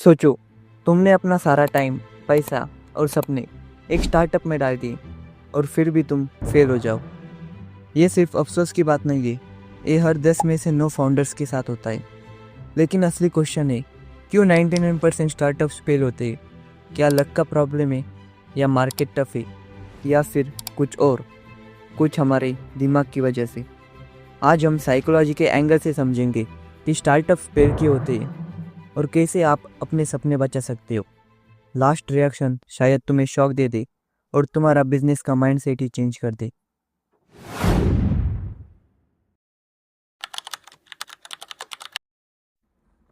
सोचो, तुमने अपना सारा टाइम, पैसा और सपने एक स्टार्टअप में डाल दिए और फिर भी तुम फेल हो जाओ। ये सिर्फ अफसोस की बात नहीं है, ये हर 10 में से 9 फाउंडर्स के साथ होता है। लेकिन असली क्वेश्चन है, क्यों 99% स्टार्टअप्स फेल होते हैं? क्या लक का प्रॉब्लम है, या मार्केट टफ है, या फिर कुछ और, कुछ हमारे दिमाग की वजह से? आज हम साइकोलॉजी के एंगल से समझेंगे कि स्टार्टअप्स फेल क्यों होते हैं और कैसे आप अपने सपने बचा सकते हो। लास्ट रिएक्शन शायद तुम्हें शॉक दे दे और तुम्हारा बिजनेस का माइंडसेट ही चेंज कर दे।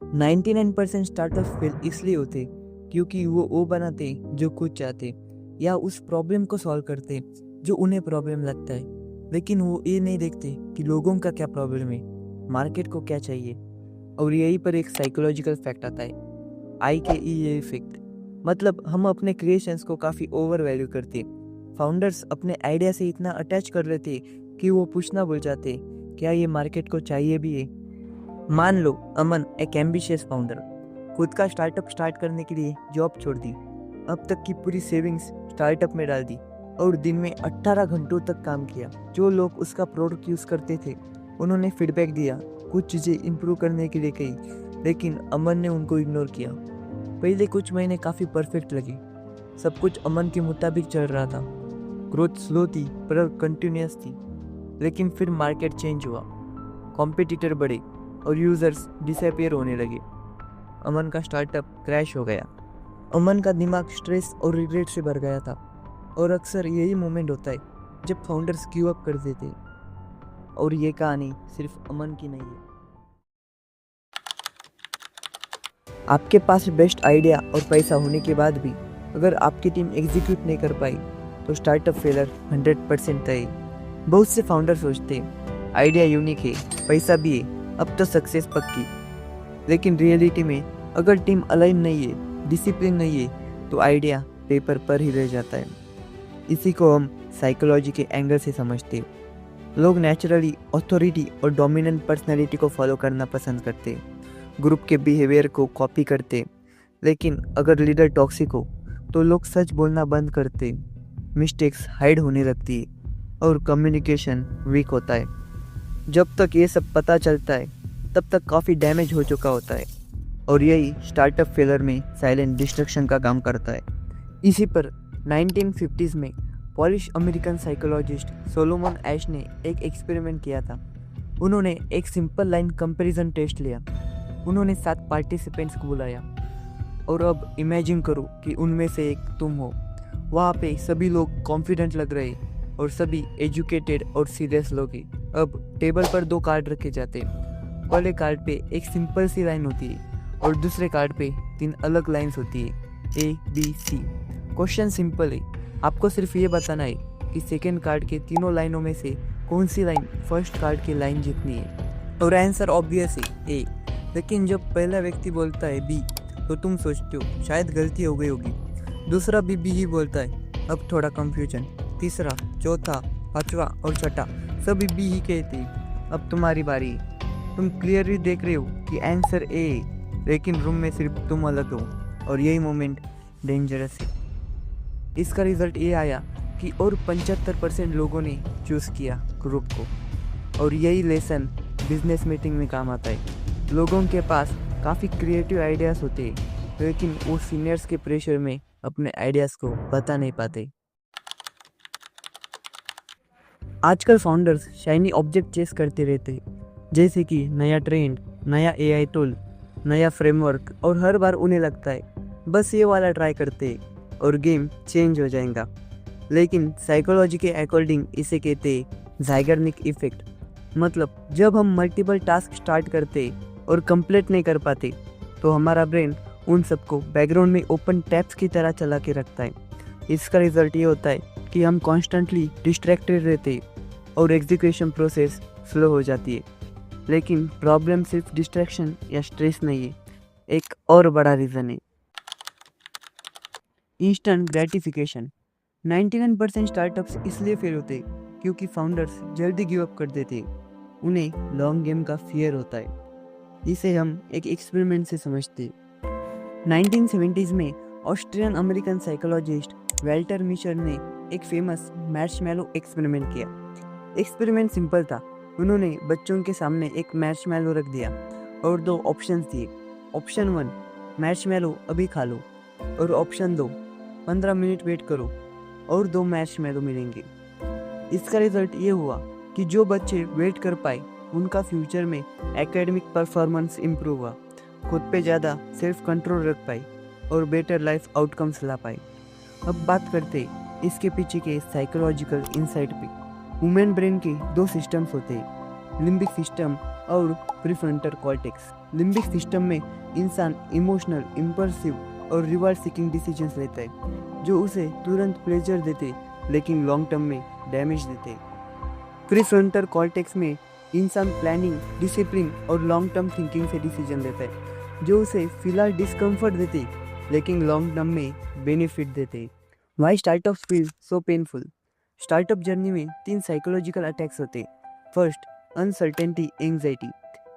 नाइन्टी 99% स्टार्टअप फेल इसलिए होते क्योंकि वो बनाते जो खुद चाहते, या उस प्रॉब्लम को सॉल्व करते जो उन्हें प्रॉब्लम लगता है। लेकिन वो ये नहीं देखते कि लोगों का क्या प्रॉब्लम है, मार्केट को क्या चाहिए। और यहीं पर एक साइकोलॉजिकल फैक्ट आता है, आई के ई इफेक्ट। मतलब हम अपने क्रिएशंस को काफ़ी ओवर वैल्यू करते। फाउंडर्स अपने आइडिया से इतना अटैच कर रहे थे कि वो पूछना भूल जाते, क्या ये मार्केट को चाहिए भी है। मान लो अमन एक एम्बिशियस फाउंडर, खुद का स्टार्टअप स्टार्ट करने के लिए जॉब छोड़ दी, अब तक की पूरी सेविंग्स स्टार्टअप में डाल दी और दिन में 18 घंटों तक काम किया। जो लोग उसका प्रोडक्ट यूज़ करते थे उन्होंने फीडबैक दिया, कुछ चीज़ें इम्प्रूव करने के लिए कही, लेकिन अमन ने उनको इग्नोर किया। पहले कुछ महीने काफ़ी परफेक्ट लगे, सब कुछ अमन के मुताबिक चल रहा था, ग्रोथ स्लो थी पर कंटिन्यूस थी। लेकिन फिर मार्केट चेंज हुआ, कॉम्पिटिटर बढ़े और यूज़र्स डिसअपियर होने लगे। अमन का स्टार्टअप क्रैश हो गया। अमन का दिमाग स्ट्रेस और रिग्रेट से भर गया था। और अक्सर यही मोमेंट होता है जब फाउंडर्स गिव अप कर देते। और ये कहानी सिर्फ अमन की नहीं है। आपके पास बेस्ट आइडिया और पैसा होने के बाद भी अगर आपकी टीम एग्जीक्यूट नहीं कर पाई तो स्टार्टअप फेलर 100% तय। बहुत से फाउंडर सोचते हैं आइडिया यूनिक है, पैसा भी है, अब तो सक्सेस पक्की। लेकिन रियलिटी में अगर टीम अलाइन नहीं है, डिसिप्लिन नहीं है, तो आइडिया पेपर पर ही रह जाता है। इसी को हम साइकोलॉजी के एंगल से समझते हैं। लोग नेचुरली अथॉरिटी और डोमिनेंट पर्सनैलिटी को फॉलो करना पसंद करते हैं, ग्रुप के बिहेवियर को कॉपी करते। लेकिन अगर लीडर टॉक्सिक हो तो लोग सच बोलना बंद करते, मिस्टेक्स हाइड होने लगती है और कम्युनिकेशन वीक होता है। जब तक ये सब पता चलता है तब तक काफ़ी डैमेज हो चुका होता है। और यही स्टार्टअप फेलर में साइलेंट डिस्ट्रक्शन का काम करता है। इसी पर 1950s में पॉलिश अमेरिकन साइकोलॉजिस्ट सोलोमन एश ने एक एक्सपेरिमेंट किया था। उन्होंने एक सिंपल लाइन कंपैरिजन टेस्ट लिया। उन्होंने 7 पार्टिसिपेंट्स को बुलाया और अब इमेजिन करो कि उनमें से एक तुम हो। वहाँ पे सभी लोग कॉन्फिडेंट लग रहे और सभी एजुकेटेड और सीरियस लोग हैं। अब टेबल पर 2 कार्ड रखे जाते हैं। पहले कार्ड पे एक सिंपल सी लाइन होती है और दूसरे कार्ड पे 3 अलग लाइंस होती है, A B C. Question simple है, आपको सिर्फ ये बताना है कि सेकेंड कार्ड के तीनों लाइनों में से कौन सी लाइन फर्स्ट कार्ड की लाइन जितनी है। और आंसर ऑब्वियस है ए। लेकिन जब पहला व्यक्ति बोलता है बी तो तुम सोचते हो शायद गलती हो गई होगी। दूसरा भी बी ही बोलता है, अब थोड़ा कंफ्यूजन। तीसरा, चौथा, पांचवा और छठा सभी बी ही कहते हैं। अब तुम्हारी बारी है। तुम क्लियरली देख रहे हो कि आंसर ए है, लेकिन रूम में सिर्फ तुम अलग हो और यही मोमेंट डेंजरस है। इसका रिजल्ट ये आया कि और 75% लोगों ने चूज़ किया ग्रुप को। और यही लेसन बिजनेस मीटिंग में काम आता है। लोगों के पास काफ़ी क्रिएटिव आइडियाज़ होते हैं, लेकिन वो सीनियर्स के प्रेशर में अपने आइडियाज़ को बता नहीं पाते। आजकल फाउंडर्स शाइनी ऑब्जेक्ट चेस करते रहते हैं, जैसे कि नया ट्रेंड, नया एआई टूल, नया फ्रेमवर्क, और हर बार उन्हें लगता है बस ये वाला ट्राई करते हैं और गेम चेंज हो जाएगा। लेकिन साइकोलॉजी के अकॉर्डिंग इसे कहते हैं ज़ाइगर्निक इफेक्ट। मतलब जब हम मल्टीपल टास्क स्टार्ट करते और कंप्लीट नहीं कर पाते तो हमारा ब्रेन उन सबको बैकग्राउंड में ओपन टैब्स की तरह चला के रखता है। इसका रिजल्ट ये होता है कि हम कॉन्स्टेंटली डिस्ट्रैक्टेड रहते और एग्जीक्यूशन प्रोसेस स्लो हो जाती है। लेकिन प्रॉब्लम सिर्फ डिस्ट्रैक्शन या स्ट्रेस नहीं है, एक और बड़ा रीज़न है इंस्टेंट ग्रेटिफिकेशन। 99% स्टार्टअप्स इसलिए फेल होते क्योंकि फाउंडर्स जल्दी गिव अप कर देते। उन्हें लॉन्ग गेम का फियर होता है। इसे हम एक एक्सपेरिमेंट से समझते। 1970s में Austrian American psychologist Walter Mischel ने एक फेमस मैर्शमैलो एक्सपेरिमेंट किया। एक्सपेरिमेंट सिंपल था। उन्होंने बच्चों के सामने एक मैर्शमैलो रख दिया और दो ऑप्शंस दिए। ऑप्शन 1, मैर्शमैलो अभी खा लो, और ऑप्शन 2, 15 मिनट वेट करो और 2 मैर्शमैलो मिलेंगे। इसका रिजल्ट ये हुआ कि जो बच्चे वेट कर पाए उनका फ्यूचर में एकेडमिक परफॉर्मेंस इम्प्रूव हुआ, खुद पे ज़्यादा सेल्फ कंट्रोल रख पाए और बेटर लाइफ आउटकम्स ला पाए। अब बात करते इसके पीछे के साइकोलॉजिकल इंसाइट पे। ह्यूमन ब्रेन के 2 सिस्टम्स होते हैं, लिम्बिक सिस्टम और प्रीफ्रंटल कॉर्टेक्स। लिम्बिक सिस्टम में इंसान इमोशनल, इम्पल्सिव और रिवार्ड सीकिंग डिसीजंस लेता है, जो उसे तुरंत प्लेजर देते लेकिन लॉन्ग टर्म में डैमेज देते। प्रीफ्रंटल कॉर्टेक्स में इंसान प्लानिंग, डिसिप्लिन और लॉन्ग टर्म थिंकिंग से डिसीजन लेता है, जो उसे फिलहाल डिस्कम्फर्ट देते लेकिन लॉन्ग टर्म में बेनिफिट देते। Why startups feel so painful? Startup journey में 3 साइकोलॉजिकल अटैक्स होते। First, uncertainty anxiety.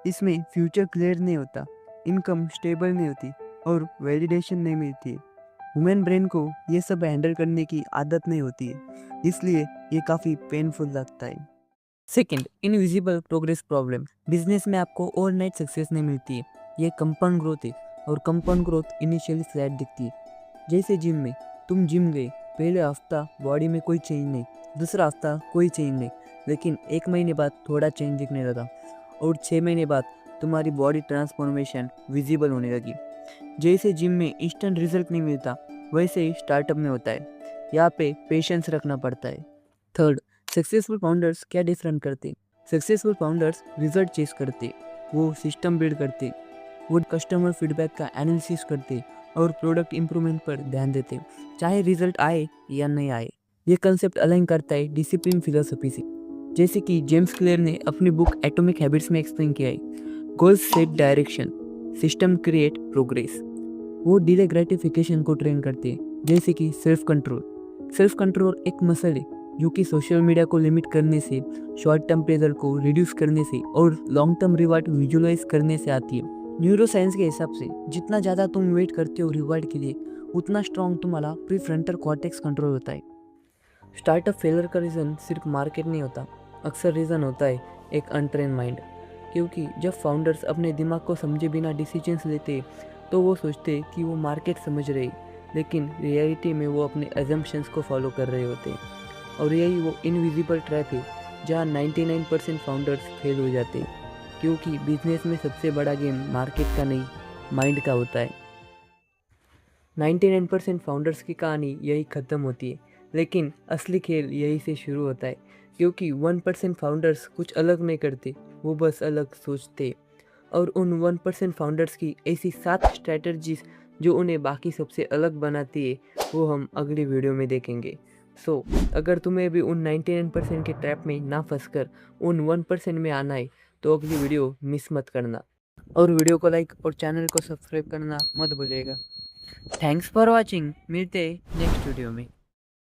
इसमें फ्यूचर क्लियर नहीं होता, इनकम स्टेबल नहीं होती और वैलिडेशन नहीं मिलती है। ह्यूमन ब्रेन को ये सब हैंडल करने की आदत नहीं होती है, इसलिए ये काफ़ी पेनफुल लगता है। Second, invisible progress problem. Business में आपको ओवरनाइट सक्सेस नहीं मिलती है, ये कंपाउंड ग्रोथ है और कंपाउंड ग्रोथ इनिशियली फ्लैट दिखती है। जैसे जिम में, तुम जिम गए, पहले हफ्ता बॉडी में कोई चेंज नहीं, दूसरा हफ्ता कोई चेंज नहीं, लेकिन 1 महीने बाद थोड़ा चेंज दिखने लगा और 6 महीने बाद तुम्हारी बॉडी ट्रांसफॉर्मेशन विजिबल होने लगी। जैसे जिम में इंस्टेंट रिजल्ट नहीं मिलता, वैसे ही स्टार्टअप में होता है। यहाँ पे पेशेंस रखना पड़ता है। थर्ड, सक्सेसफुल फाउंडर्स क्या डिफरेंट करते? सक्सेसफुल फाउंडर्स रिजल्ट चेस करते, वो सिस्टम बिल्ड करते, वो कस्टमर फीडबैक का एनालिसिस करते और प्रोडक्ट इंप्रूवमेंट पर ध्यान देते, चाहे रिजल्ट आए या नहीं आए। ये कंसेप्ट अलाइन करता है डिसिप्लिन फिलोसफी से, जैसे कि जेम्स क्लियर ने अपनी बुक एटॉमिक हैबिट्स में एक्सप्लेन किया है। Goals set direction, system create progress. वो डिले ग्रेटिफिकेशन को ट्रेन करते हैं, जैसे कि सेल्फ कंट्रोल। सेल्फ कंट्रोल एक मसल है जो कि सोशल मीडिया को लिमिट करने से, शॉर्ट टर्म प्लेजर को रिड्यूस करने से और लॉन्ग टर्म रिवार्ड विजुअलाइज करने से आती है। न्यूरोसाइंस के हिसाब से जितना ज़्यादा तुम वेट करते हो रिवार्ड के लिए, उतना स्ट्रॉन्ग तुम्हारा प्रीफ्रंटल कॉर्टेक्स कंट्रोल होता है। स्टार्टअप फेलर का रीज़न सिर्फ मार्केट नहीं होता, अक्सर रीज़न होता है एक अनट्रेन माइंड। क्योंकि जब फाउंडर्स अपने दिमाग को समझे बिना डिसीजंस लेते तो वो सोचते कि वो मार्केट समझ रहे, लेकिन रियलिटी में वो अपने अजम्पशंस को फॉलो कर रहे होते हैं। और यही वो इनविजिबल ट्रैप है जहाँ 99% फाउंडर्स फेल हो जाते हैं, क्योंकि बिजनेस में सबसे बड़ा गेम मार्केट का नहीं, माइंड का होता है। 99% फाउंडर्स की कहानी यही ख़त्म होती है, लेकिन असली खेल यही से शुरू होता है। क्योंकि 1% फाउंडर्स कुछ अलग नहीं करते, वो बस अलग सोचते। और उन 1% फाउंडर्स की ऐसी 7 स्ट्रैटेजीज जो उन्हें बाकी सबसे अलग बनाती है, वो हम अगली वीडियो में देखेंगे। सो अगर तुम्हें भी उन 99% के ट्रैप में ना फंसकर उन 1% में आना है, तो अगली वीडियो मिस मत करना और वीडियो को लाइक और चैनल को सब्सक्राइब करना मत भूलिएगा। थैंक्स फॉर वॉचिंग, मिलते हैं नेक्स्ट वीडियो में।